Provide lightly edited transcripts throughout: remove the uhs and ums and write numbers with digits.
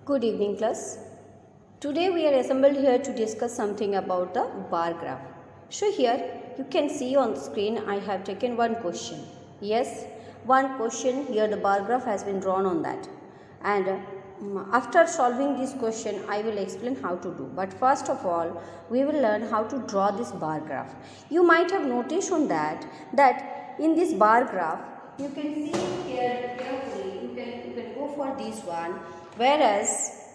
Good evening, class. Today we are assembled here to discuss something about the bar graph. So here you can see on the screen I have taken one question. Yes, one question here the bar graph has been drawn on that. And after solving this question I will explain how to do. But first of all we will learn how to draw this bar graph. You might have noticed on that in this bar graph you can see here carefully you can go for this one. Whereas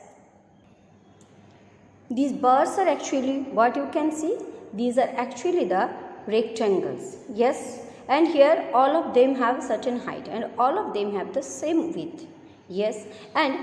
these bars are actually what you can see, these are actually the rectangles. Yes, and here all of them have certain height and all of them have the same width. Yes, and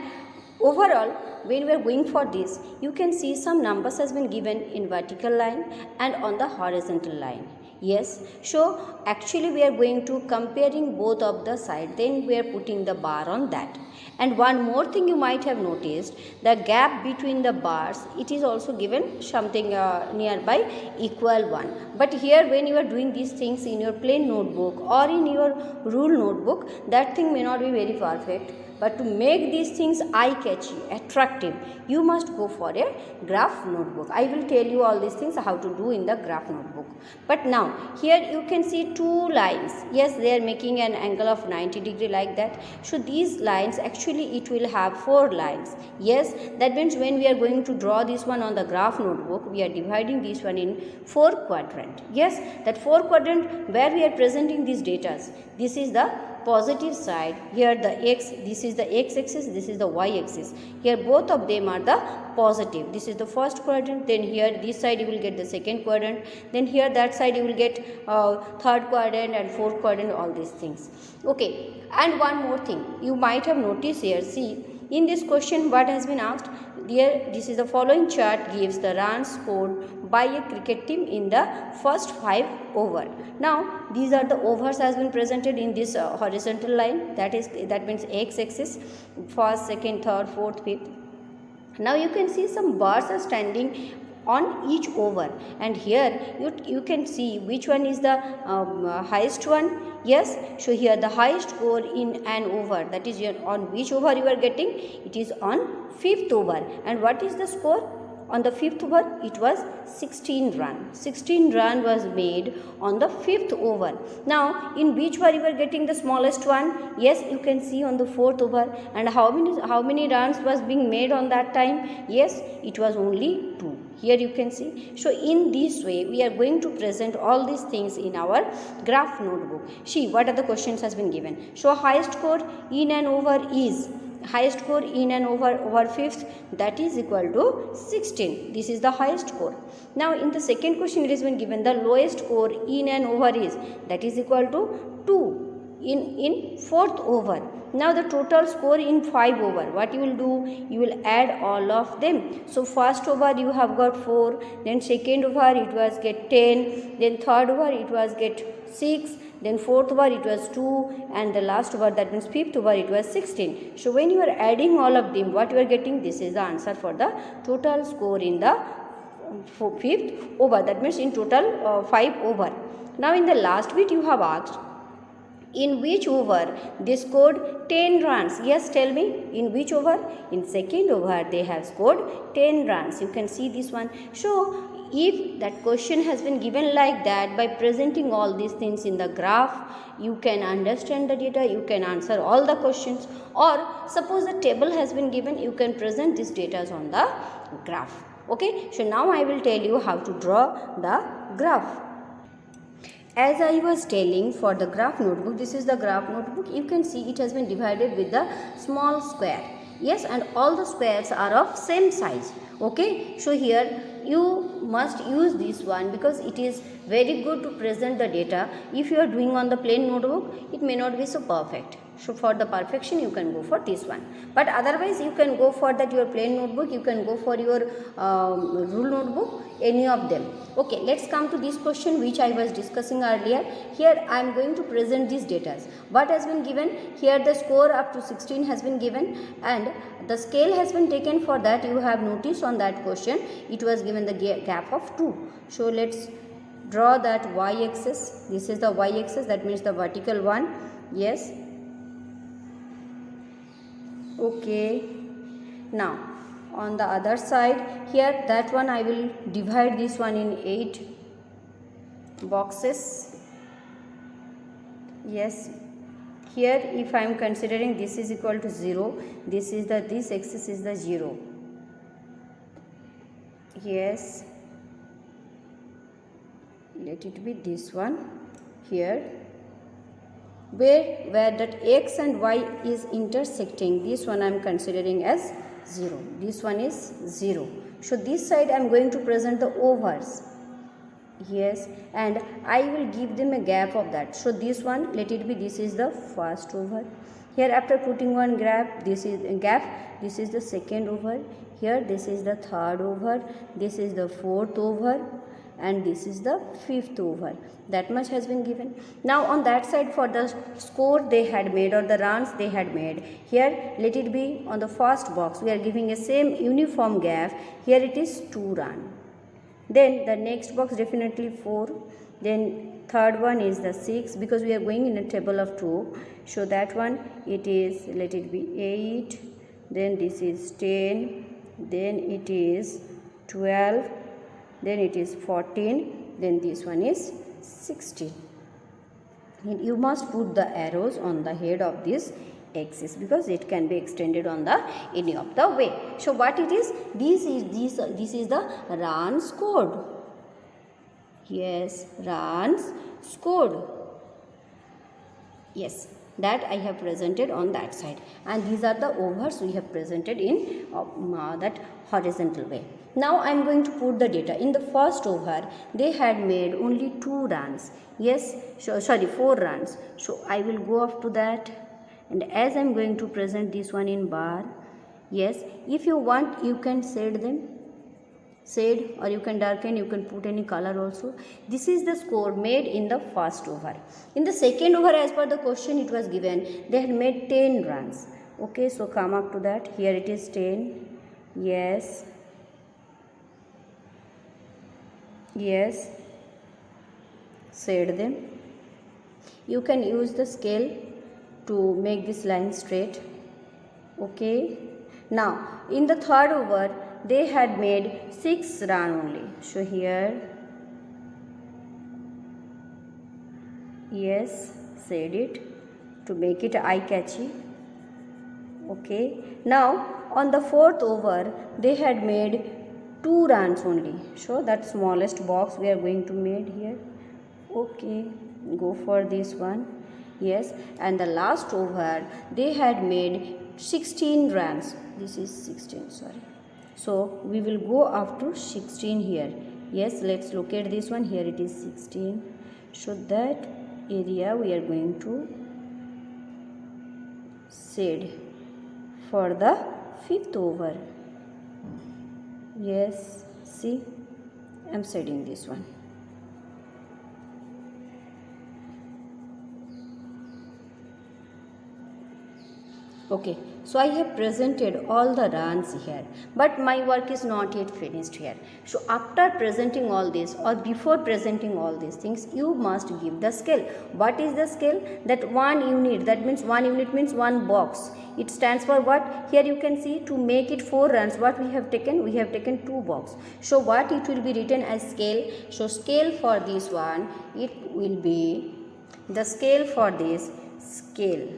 overall when we are going for this you can see some numbers has been given in vertical line and on the horizontal line. Yes, so actually we are going to comparing both of the side, then we are putting the bar on that. And one more thing you might have noticed, the gap between the bars, it is also given something nearby equal one. But here when you are doing these things in your plain notebook or in your rule notebook, that thing may not be very perfect. But to make these things eye-catchy, attractive, you must go for a graph notebook. I will tell you all these things how to do in the graph notebook. But now, here you can see two lines. Yes, they are making an angle of 90 degree like that. So, these lines, actually it will have 4 lines. Yes, that means when we are going to draw this one on the graph notebook, we are dividing this one in 4 quadrant. Yes, that 4 quadrant where we are presenting these data. This is the positive side, here the x, this is the x axis, this is the y axis. Here both of them are the positive. This is the first quadrant, then here this side you will get the second quadrant, then here that side you will get third quadrant and fourth quadrant, all these things. Okay, and one more thing you might have noticed here, see in this question what has been asked here, this is the following chart gives the runs scored by a cricket team in the first 5 over. Now these are the overs has been presented in this horizontal line, that means x axis, first, second, third, fourth, fifth. Now you can see some bars are standing on each over, and here you can see which one is the highest one. Yes, so here the highest score in an over, that is on which over you are getting, it is on 5th over. And what is the score on the 5th over? It was 16 run. 16 run was made on the 5th over. Now in which over you are getting the smallest one? Yes, you can see on the 4th over. And how many runs was being made on that time? Yes, it was only 2. Here you can see. So in this way we are going to present all these things in our graph notebook. See what are the questions has been given. So highest score in and over is, highest score in and over 5th, that is equal to 16. This is the highest score. Now in the second question it has been given the lowest score in and over is, that is equal to 2 in 4th over. Now the total score in 5 over, what you will do, you will add all of them. So first over you have got 4, then second over it was get 10, then third over it was get 6, then fourth over it was 2, and the last over, that means 5th over, it was 16. So when you are adding all of them, what you are getting, this is the answer for the total score in the 5th over, that means in total 5 over. Now in the last bit you have asked in which over they scored 10 runs. Yes, tell me, in which over? In second over they have scored 10 runs. You can see this one. So if that question has been given like that, by presenting all these things in the graph, you can understand the data, you can answer all the questions. Or suppose the table has been given, you can present these data on the graph. Okay, so now I will tell you how to draw the graph. As I was telling, for the graph notebook, this is the graph notebook, you can see it has been divided with the small square. Yes, and all the squares are of same size. Okay, so here you must use this one because it is very good to present the data. If you are doing on the plain notebook, it may not be so perfect. So for the perfection you can go for this one, but otherwise you can go for that your plain notebook, you can go for your rule notebook, any of them. Okay, let's come to this question which I was discussing earlier. Here I am going to present these data. What has been given? Here the score up to 16 has been given and the scale has been taken. For that you have noticed on that question it was given the gap of 2. So let's draw that y-axis. This is the y-axis, that means the vertical one. Yes. Okay. Now on the other side, here that one I will divide this one in 8 boxes. Yes, here if I am considering this is equal to 0, this axis is the 0. Yes, let it be this one here, where that x and y is intersecting, this one I am considering as 0, this one is 0. So this side I am going to present the overs. Yes, and I will give them a gap of that. So this one, let it be, this is the first over. Here after putting one gap, this is a gap, this is the second over. Here this is the third over, this is the fourth over, and this is the fifth over. That much has been given. Now on that side, for the score they had made, or the runs they had made, here let it be on the first box we are giving a same uniform gap. Here it is 2 run. Then the next box definitely 4. Then third one is the 6, because we are going in a table of 2. So that one it is, let it be 8. Then this is 10. Then it is 12. Then it is 14. Then this one is 16. And you must put the arrows on the head of this axis, because it can be extended on the any of the way. So what it is, this is the runs scored. Yes, runs scored. Yes, that I have presented on that side, and these are the overs we have presented in that horizontal way. Now I am going to put the data. In the first over they had made only 2 runs. Yes, sorry, 4 runs. So I will go up to that, and as I am going to present this one in bar. Yes, if you want you can shade them, or you can darken, you can put any color also. This is the score made in the first over. In the second over, as per the question it was given, they had made 10 runs. Okay, so come up to that. Here it is 10. Yes, yes, shade them. You can use the scale to make this line straight. Okay, now in the third over they had made 6 run only. So here, yes, shade it to make it eye catchy. Okay, now on the fourth over they had made 2 runs only. So that smallest box we are going to make here. Okay, go for this one. Yes, and the last over they had made 16 runs. This is 16, sorry. So we will go up to 16 here. Yes, let's locate this one. Here it is 16. So that area we are going to shade for the fifth over. Yes, see, I am shading this one. Okay, so I have presented all the runs here, but my work is not yet finished here. So after presenting all this, or before presenting all these things, you must give the scale. What is the scale? That 1 unit, that means 1 unit means 1 box. It stands for what? Here you can see, to make it 4 runs, what we have taken? We have taken 2 box. So what it will be written as scale? So scale for this one, it will be, the scale for this scale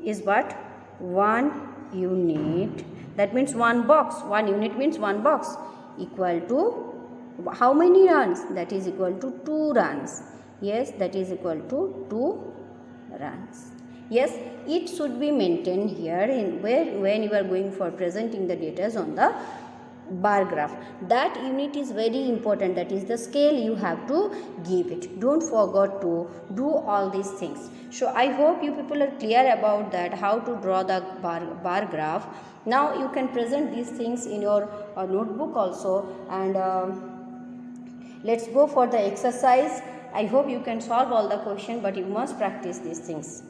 is what? 1 unit, that means 1 box. 1 unit means 1 box, equal to how many runs? That is equal to 2 runs. Yes, that is equal to 2 runs. Yes, it should be maintained here in when you are going for presenting the data on the bar graph. That unit is very important, that is the scale you have to give it. Don't forget to do all these things. So I hope you people are clear about that, how to draw the bar graph. Now you can present these things in your notebook also, and let's go for the exercise. I hope you can solve all the question, but you must practice these things.